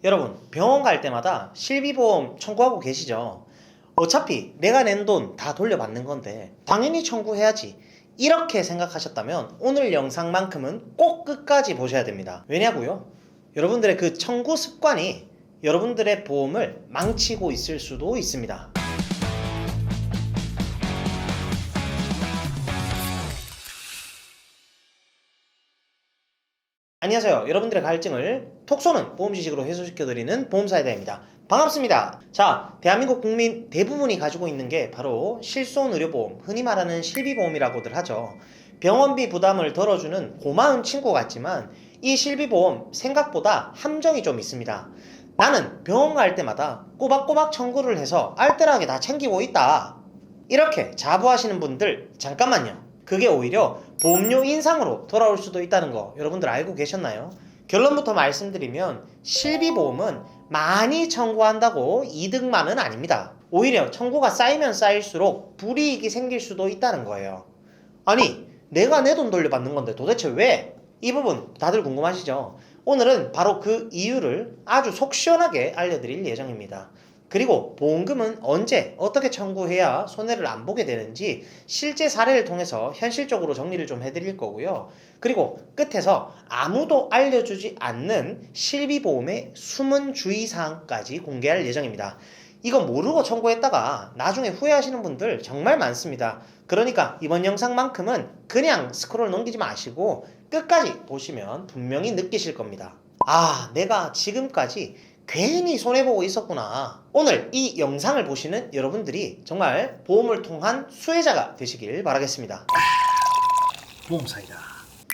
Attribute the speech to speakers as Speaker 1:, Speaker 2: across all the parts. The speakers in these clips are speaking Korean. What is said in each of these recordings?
Speaker 1: 여러분, 병원 갈 때마다 실비보험 청구하고 계시죠? 어차피 내가 낸 돈 다 돌려받는 건데 당연히 청구해야지. 이렇게 생각하셨다면 오늘 영상만큼은 꼭 끝까지 보셔야 됩니다. 왜냐고요? 여러분들의 그 청구 습관이 여러분들의 보험을 망치고 있을 수도 있습니다. 안녕하세요. 여러분들의 갈증을 톡 쏘는 보험 지식으로 해소시켜드리는 보험사이다입니다. 반갑습니다. 자, 대한민국 국민 대부분이 가지고 있는 게 바로 실손의료보험, 흔히 말하는 실비보험이라고들 하죠. 병원비 부담을 덜어주는 고마운 친구 같지만 이 실비보험 생각보다 함정이 좀 있습니다. 나는 병원 갈 때마다 꼬박꼬박 청구를 해서 알뜰하게 다 챙기고 있다. 이렇게 자부하시는 분들 잠깐만요. 그게 오히려 보험료 인상으로 돌아올 수도 있다는 거 여러분들 알고 계셨나요? 결론부터 말씀드리면 실비보험은 많이 청구한다고 이득만은 아닙니다. 오히려 청구가 쌓이면 쌓일수록 불이익이 생길 수도 있다는 거예요. 아니, 내가 내 돈 돌려받는 건데 도대체 왜? 이 부분 다들 궁금하시죠? 오늘은 바로 그 이유를 아주 속 시원하게 알려드릴 예정입니다. 그리고 보험금은 언제 어떻게 청구해야 손해를 안 보게 되는지 실제 사례를 통해서 현실적으로 정리를 좀 해드릴 거고요. 그리고 끝에서 아무도 알려주지 않는 실비보험의 숨은 주의사항까지 공개할 예정입니다. 이거 모르고 청구했다가 나중에 후회하시는 분들 정말 많습니다. 그러니까 이번 영상만큼은 그냥 스크롤 넘기지 마시고 끝까지 보시면 분명히 느끼실 겁니다. 아, 내가 지금까지 괜히 손해보고 있었구나. 오늘 이 영상을 보시는 여러분들이 정말 보험을 통한 수혜자가 되시길 바라겠습니다.
Speaker 2: 보험사이다.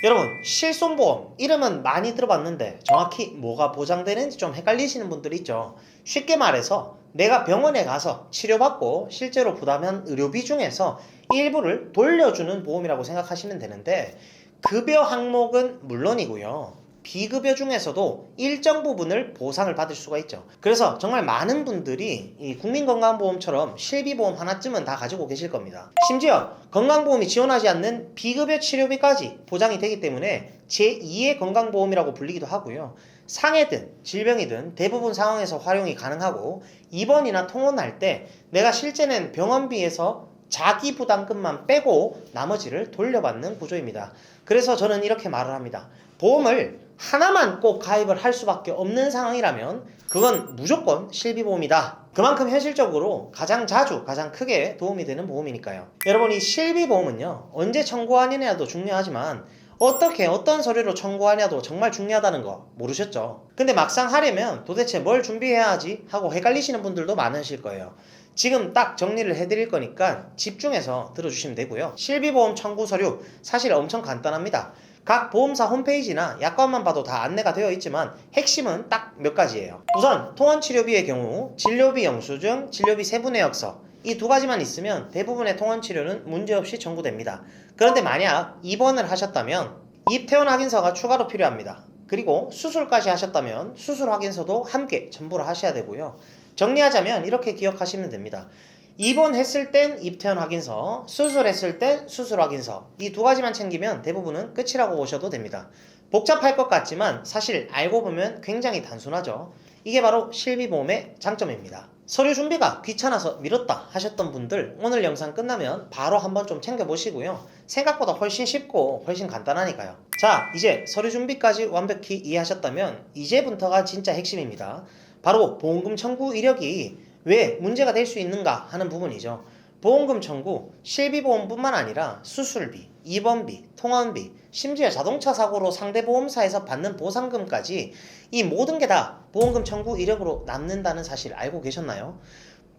Speaker 1: 여러분, 실손보험 이름은 많이 들어봤는데 정확히 뭐가 보장되는지 좀 헷갈리시는 분들이 있죠. 쉽게 말해서 내가 병원에 가서 치료받고 실제로 부담한 의료비 중에서 일부를 돌려주는 보험이라고 생각하시면 되는데, 급여 항목은 물론이고요, 비급여 중에서도 일정 부분을 보상을 받을 수가 있죠. 그래서 정말 많은 분들이 이 국민건강보험처럼 실비보험 하나쯤은 다 가지고 계실 겁니다. 심지어 건강보험이 지원하지 않는 비급여 치료비까지 보장이 되기 때문에 제2의 건강보험이라고 불리기도 하고요. 상해든 질병이든 대부분 상황에서 활용이 가능하고, 입원이나 통원할 때 내가 실제 낸 병원비에서 자기 부담금만 빼고 나머지를 돌려받는 구조입니다. 그래서 저는 이렇게 말을 합니다. 보험을 하나만 꼭 가입을 할 수밖에 없는 상황이라면 그건 무조건 실비보험이다. 그만큼 현실적으로 가장 자주 가장 크게 도움이 되는 보험이니까요. 여러분, 이 실비보험은요, 언제 청구하느냐도 중요하지만 어떻게 어떤 서류로 청구하냐도 정말 중요하다는 거 모르셨죠? 근데 막상 하려면 도대체 뭘 준비해야 하지 하고 헷갈리시는 분들도 많으실 거예요. 지금 딱 정리를 해드릴 거니까 집중해서 들어주시면 되고요. 실비보험 청구 서류 사실 엄청 간단합니다. 각 보험사 홈페이지나 약관만 봐도 다 안내가 되어 있지만 핵심은 딱 몇 가지예요. 우선 통원치료비의 경우 진료비 영수증, 진료비 세부내역서, 이 두 가지만 있으면 대부분의 통원치료는 문제없이 청구됩니다. 그런데 만약 입원을 하셨다면 입퇴원 확인서가 추가로 필요합니다. 그리고 수술까지 하셨다면 수술 확인서도 함께 첨부를 하셔야 되고요. 정리하자면 이렇게 기억하시면 됩니다. 입원했을 땐 입퇴원 확인서, 수술했을 땐 수술 확인서, 이 두 가지만 챙기면 대부분은 끝이라고 보셔도 됩니다. 복잡할 것 같지만 사실 알고 보면 굉장히 단순하죠. 이게 바로 실비보험의 장점입니다. 서류 준비가 귀찮아서 미뤘다 하셨던 분들, 오늘 영상 끝나면 바로 한번 좀 챙겨보시고요. 생각보다 훨씬 쉽고 훨씬 간단하니까요. 자, 이제 서류 준비까지 완벽히 이해하셨다면 이제부터가 진짜 핵심입니다. 바로 보험금 청구 이력이 왜 문제가 될 수 있는가 하는 부분이죠. 보험금 청구, 실비보험뿐만 아니라 수술비, 입원비, 통원비, 심지어 자동차 사고로 상대 보험사에서 받는 보상금까지 이 모든 게 다 보험금 청구 이력으로 남는다는 사실 알고 계셨나요?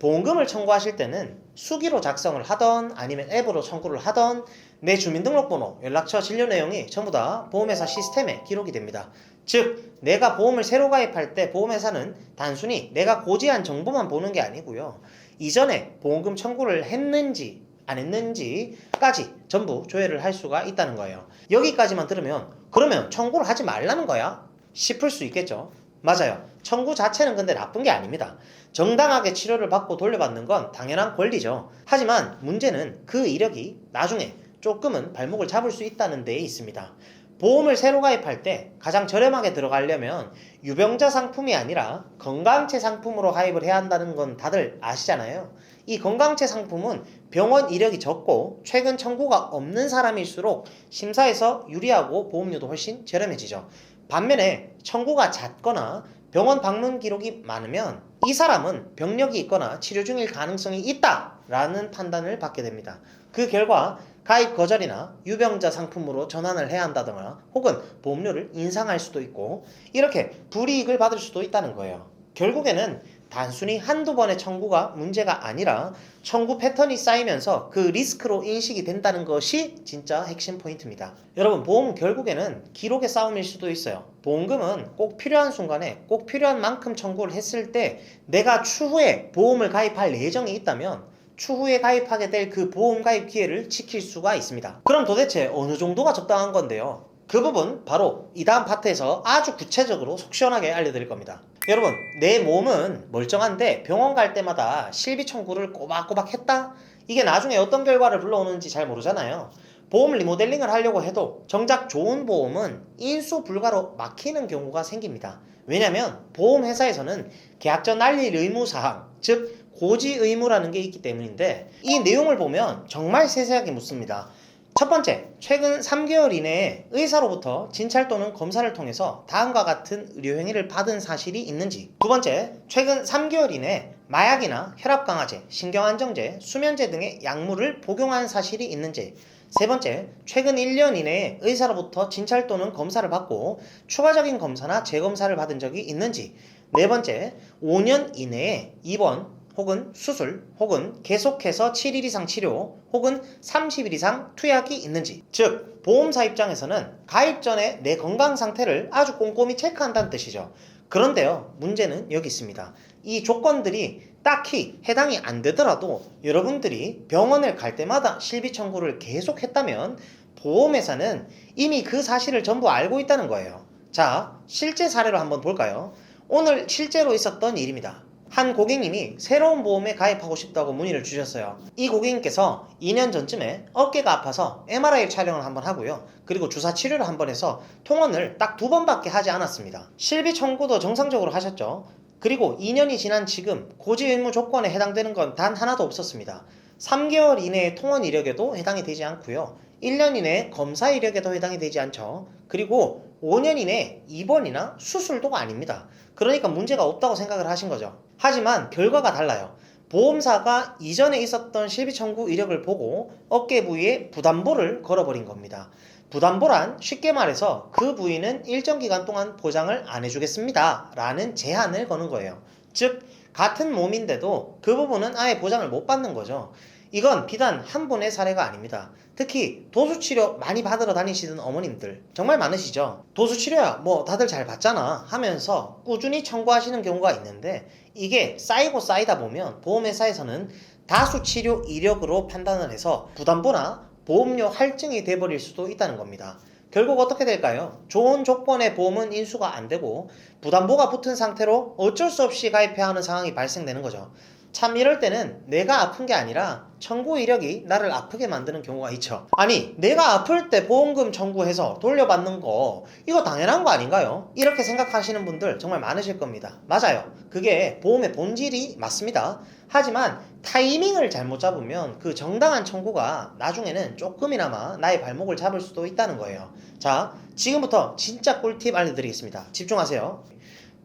Speaker 1: 보험금을 청구하실 때는 수기로 작성을 하던 아니면 앱으로 청구를 하던 내 주민등록번호, 연락처, 진료 내용이 전부 다 보험회사 시스템에 기록이 됩니다. 즉, 내가 보험을 새로 가입할 때 보험회사는 단순히 내가 고지한 정보만 보는 게 아니고요, 이전에 보험금 청구를 했는지 안 했는지까지 전부 조회를 할 수가 있다는 거예요. 여기까지만 들으면 그러면 청구를 하지 말라는 거야? 싶을 수 있겠죠. 맞아요. 청구 자체는 근데 나쁜 게 아닙니다. 정당하게 치료를 받고 돌려받는 건 당연한 권리죠. 하지만 문제는 그 이력이 나중에 조금은 발목을 잡을 수 있다는 데에 있습니다. 보험을 새로 가입할 때 가장 저렴하게 들어가려면 유병자 상품이 아니라 건강체 상품으로 가입을 해야 한다는 건 다들 아시잖아요. 이 건강체 상품은 병원 이력이 적고 최근 청구가 없는 사람일수록 심사에서 유리하고 보험료도 훨씬 저렴해지죠. 반면에 청구가 잦거나 병원 방문 기록이 많으면 이 사람은 병력이 있거나 치료 중일 가능성이 있다라는 판단을 받게 됩니다. 그 결과 가입 거절이나 유병자 상품으로 전환을 해야 한다거나 혹은 보험료를 인상할 수도 있고 이렇게 불이익을 받을 수도 있다는 거예요. 결국에는 단순히 한두 번의 청구가 문제가 아니라 청구 패턴이 쌓이면서 그 리스크로 인식이 된다는 것이 진짜 핵심 포인트입니다. 여러분, 보험은 결국에는 기록의 싸움일 수도 있어요. 보험금은 꼭 필요한 순간에 꼭 필요한 만큼 청구를 했을 때 내가 추후에 보험을 가입할 예정이 있다면 추후에 가입하게 될 그 보험 가입 기회를 지킬 수가 있습니다. 그럼 도대체 어느 정도가 적당한 건데요? 그 부분 바로 이 다음 파트에서 아주 구체적으로 속 시원하게 알려드릴 겁니다. 여러분, 내 몸은 멀쩡한데 병원 갈 때마다 실비 청구를 꼬박꼬박 했다? 이게 나중에 어떤 결과를 불러오는지 잘 모르잖아요. 보험 리모델링을 하려고 해도 정작 좋은 보험은 인수 불가로 막히는 경우가 생깁니다. 왜냐면 보험회사에서는 계약 전 알릴 의무사항, 즉 고지 의무라는 게 있기 때문인데 이 내용을 보면 정말 세세하게 묻습니다. 첫 번째, 최근 3개월 이내에 의사로부터 진찰 또는 검사를 통해서 다음과 같은 의료행위를 받은 사실이 있는지. 두 번째, 최근 3개월 이내에 마약이나 혈압강화제, 신경안정제, 수면제 등의 약물을 복용한 사실이 있는지. 세 번째, 최근 1년 이내에 의사로부터 진찰 또는 검사를 받고 추가적인 검사나 재검사를 받은 적이 있는지. 네 번째, 5년 이내에 입원 혹은 수술, 혹은 계속해서 7일 이상 치료, 혹은 30일 이상 투약이 있는지. 즉, 보험사 입장에서는 가입 전에 내 건강 상태를 아주 꼼꼼히 체크한다는 뜻이죠. 그런데요, 문제는 여기 있습니다. 이 조건들이 딱히 해당이 안 되더라도 여러분들이 병원을 갈 때마다 실비 청구를 계속 했다면 보험회사는 이미 그 사실을 전부 알고 있다는 거예요. 자, 실제 사례로 한번 볼까요? 오늘 실제로 있었던 일입니다. 한 고객님이 새로운 보험에 가입하고 싶다고 문의를 주셨어요. 이 고객님께서 2년 전쯤에 어깨가 아파서 MRI 촬영을 한번 하고요. 그리고 주사 치료를 한번 해서 통원을 딱 2번밖에 하지 않았습니다. 실비 청구도 정상적으로 하셨죠. 그리고 2년이 지난 지금 고지 의무 조건에 해당되는 건 단 하나도 없었습니다. 3개월 이내의 통원 이력에도 해당이 되지 않고요. 1년 이내 검사 이력에도 해당이 되지 않죠. 그리고 5년 이내 입원이나 수술도가 아닙니다. 그러니까 문제가 없다고 생각을 하신 거죠. 하지만 결과가 달라요. 보험사가 이전에 있었던 실비 청구 이력을 보고 어깨 부위에 부담보를 걸어버린 겁니다. 부담보란 쉽게 말해서 그 부위는 일정 기간 동안 보장을 안 해주겠습니다 라는 제한을 거는 거예요. 즉 같은 몸인데도 그 부분은 아예 보장을 못 받는 거죠. 이건 비단 한 분의 사례가 아닙니다. 특히 도수치료 많이 받으러 다니시는 어머님들 정말 많으시죠. 도수치료야 뭐 다들 잘 받잖아 하면서 꾸준히 청구하시는 경우가 있는데 이게 쌓이고 쌓이다 보면 보험회사에서는 다수치료 이력으로 판단을 해서 부담보나 보험료 할증이 돼버릴 수도 있다는 겁니다. 결국 어떻게 될까요? 좋은 조건의 보험은 인수가 안 되고 부담보가 붙은 상태로 어쩔 수 없이 가입해야 하는 상황이 발생되는 거죠. 참 이럴 때는 내가 아픈 게 아니라 청구 이력이 나를 아프게 만드는 경우가 있죠. 아니 내가 아플 때 보험금 청구해서 돌려받는 거 이거 당연한 거 아닌가요? 이렇게 생각하시는 분들 정말 많으실 겁니다. 맞아요. 그게 보험의 본질이 맞습니다. 하지만 타이밍을 잘못 잡으면 그 정당한 청구가 나중에는 조금이나마 나의 발목을 잡을 수도 있다는 거예요. 자, 지금부터 진짜 꿀팁 알려드리겠습니다. 집중하세요.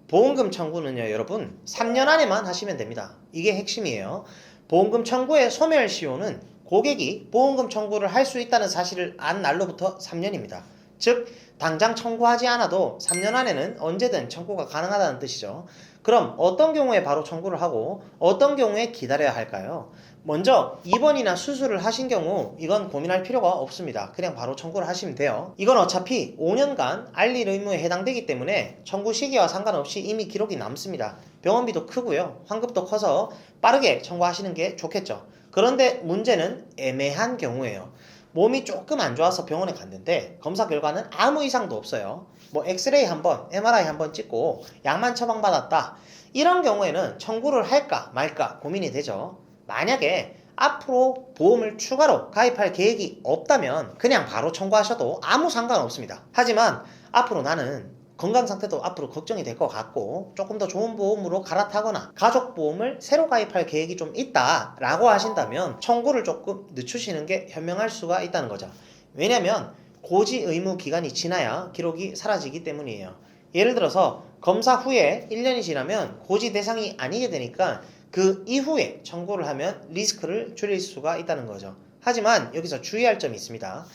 Speaker 1: 보험금 청구는요 여러분 3년 안에만 하시면 됩니다. 이게 핵심이에요. 보험금 청구의 소멸시효는 고객이 보험금 청구를 할 수 있다는 사실을 안 날로부터 3년입니다. 즉 당장 청구하지 않아도 3년 안에는 언제든 청구가 가능하다는 뜻이죠. 그럼 어떤 경우에 바로 청구를 하고 어떤 경우에 기다려야 할까요? 먼저 입원이나 수술을 하신 경우 이건 고민할 필요가 없습니다. 그냥 바로 청구를 하시면 돼요. 이건 어차피 5년간 알릴 의무에 해당되기 때문에 청구 시기와 상관없이 이미 기록이 남습니다. 병원비도 크고요. 환급도 커서 빠르게 청구하시는 게 좋겠죠. 그런데 문제는 애매한 경우예요. 몸이 조금 안 좋아서 병원에 갔는데 검사 결과는 아무 이상도 없어요. 뭐 엑스레이 한번, MRI 한번 찍고 약만 처방받았다. 이런 경우에는 청구를 할까 말까 고민이 되죠. 만약에 앞으로 보험을 추가로 가입할 계획이 없다면 그냥 바로 청구하셔도 아무 상관없습니다. 하지만 앞으로 나는 건강 상태도 앞으로 걱정이 될 것 같고 조금 더 좋은 보험으로 갈아타거나 가족보험을 새로 가입할 계획이 좀 있다 라고 하신다면 청구를 조금 늦추시는 게 현명할 수가 있다는 거죠. 왜냐면 고지 의무 기간이 지나야 기록이 사라지기 때문이에요. 예를 들어서 검사 후에 1년이 지나면 고지 대상이 아니게 되니까 그 이후에 청구를 하면 리스크를 줄일 수가 있다는 거죠. 하지만 여기서 주의할 점이 있습니다.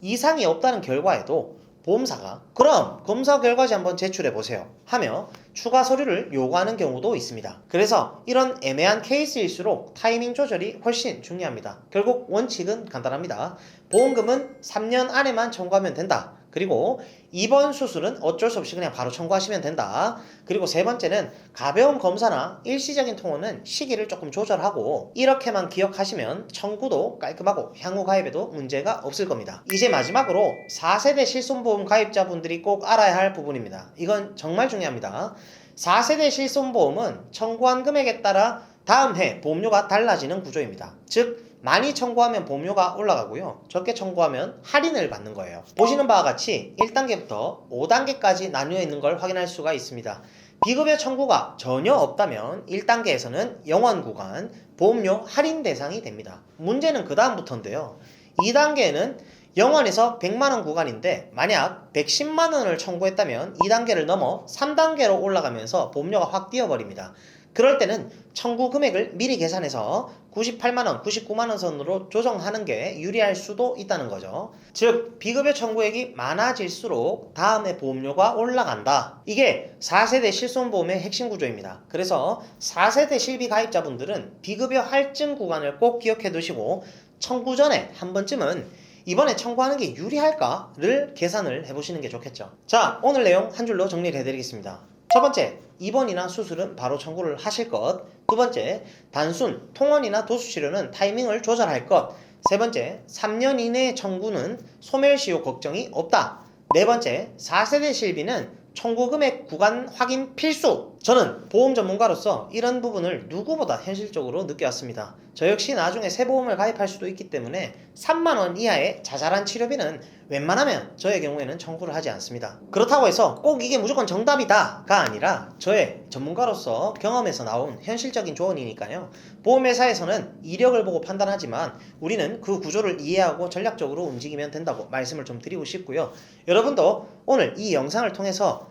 Speaker 1: 이상이 없다는 결과에도 보험사가 그럼 검사 결과지 한번 제출해 보세요 하며 추가 서류를 요구하는 경우도 있습니다. 그래서 이런 애매한 케이스일수록 타이밍 조절이 훨씬 중요합니다. 결국 원칙은 간단합니다. 보험금은 3년 안에만 청구하면 된다. 그리고 2번 수술은 어쩔 수 없이 그냥 바로 청구하시면 된다. 그리고 세 번째는 가벼운 검사나 일시적인 통원은 시기를 조금 조절하고 이렇게만 기억하시면 청구도 깔끔하고 향후 가입에도 문제가 없을 겁니다. 이제 마지막으로 4세대 실손보험 가입자분들이 꼭 알아야 할 부분입니다. 이건 정말 중요합니다. 4세대 실손보험은 청구한 금액에 따라 다음 해 보험료가 달라지는 구조입니다. 즉 많이 청구하면 보험료가 올라가고요. 적게 청구하면 할인을 받는 거예요. 보시는 바와 같이 1단계부터 5단계까지 나뉘어 있는 걸 확인할 수가 있습니다. 비급여 청구가 전혀 없다면 1단계에서는 영원 구간 보험료 할인 대상이 됩니다. 문제는 그 다음부터인데요. 2단계에는 0원에서 100만원 구간인데 만약 110만원을 청구했다면 2단계를 넘어 3단계로 올라가면서 보험료가 확 뛰어버립니다. 그럴 때는 청구 금액을 미리 계산해서 98만원, 99만원 선으로 조정하는 게 유리할 수도 있다는 거죠. 즉 비급여 청구액이 많아질수록 다음에 보험료가 올라간다. 이게 4세대 실손보험의 핵심 구조입니다. 그래서 4세대 실비 가입자분들은 비급여 할증 구간을 꼭 기억해 두시고 청구 전에 한 번쯤은 이번에 청구하는 게 유리할까를 계산을 해보시는 게 좋겠죠. 자, 오늘 내용 한 줄로 정리를 해드리겠습니다. 첫 번째, 입원이나 수술은 바로 청구를 하실 것. 두 번째, 단순 통원이나 도수치료는 타이밍을 조절할 것. 세 번째, 3년 이내의 청구는 소멸시효 걱정이 없다. 네 번째, 4세대 실비는 청구 금액 구간 확인 필수! 저는 보험 전문가로서 이런 부분을 누구보다 현실적으로 느껴왔습니다. 저 역시 나중에 새 보험을 가입할 수도 있기 때문에 3만원 이하의 자잘한 치료비는 웬만하면 저의 경우에는 청구를 하지 않습니다. 그렇다고 해서 꼭 이게 무조건 정답이다가 아니라 저의 전문가로서 경험에서 나온 현실적인 조언이니까요. 보험회사에서는 이력을 보고 판단하지만 우리는 그 구조를 이해하고 전략적으로 움직이면 된다고 말씀을 좀 드리고 싶고요. 여러분도 오늘 이 영상을 통해서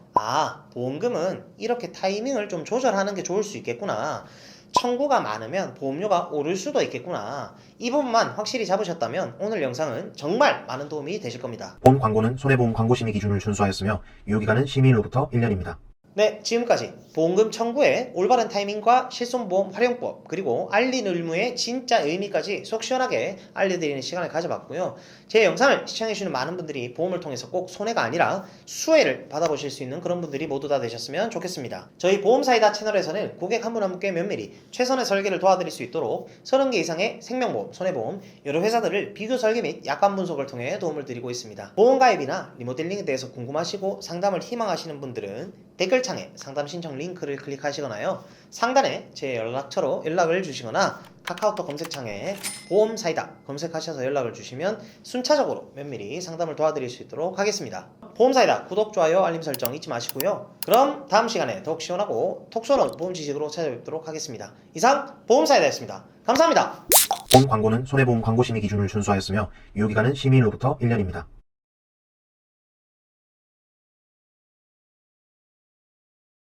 Speaker 1: 보험금은 이렇게 타이밍을 좀 조절하는 게 좋을 수 있겠구나. 청구가 많으면 보험료가 오를 수도 있겠구나. 이 부분만 확실히 잡으셨다면 오늘 영상은 정말 많은 도움이 되실 겁니다.
Speaker 2: 본 광고는 손해보험 광고심의 기준을 준수하였으며 유효기간은 시민으로부터 1년입니다.
Speaker 1: 네, 지금까지 보험금 청구의 올바른 타이밍과 실손보험 활용법 그리고 알린 의무의 진짜 의미까지 속 시원하게 알려드리는 시간을 가져봤고요. 제 영상을 시청해주시는 많은 분들이 보험을 통해서 꼭 손해가 아니라 수혜를 받아보실 수 있는 그런 분들이 모두 다 되셨으면 좋겠습니다. 저희 보험사이다 채널에서는 고객 한 분 한 분께 면밀히 최선의 설계를 도와드릴 수 있도록 30개 이상의 생명보험, 손해보험, 여러 회사들을 비교 설계 및 약관 분석을 통해 도움을 드리고 있습니다. 보험가입이나 리모델링에 대해서 궁금하시고 상담을 희망하시는 분들은 댓글창에 상담 신청 링크를 클릭하시거나요. 상단에 제 연락처로 연락을 주시거나 카카오톡 검색창에 보험사이다 검색하셔서 연락을 주시면 순차적으로 면밀히 상담을 도와드릴 수 있도록 하겠습니다. 보험사이다 구독, 좋아요, 알림 설정 잊지 마시고요. 그럼 다음 시간에 더욱 시원하고 톡 쏘는 보험 지식으로 찾아뵙도록 하겠습니다. 이상 보험사이다였습니다. 감사합니다.
Speaker 2: 본 광고는 손해보험 광고심의 기준을 준수하였으며 유효기간은 시민으로부터 1년입니다.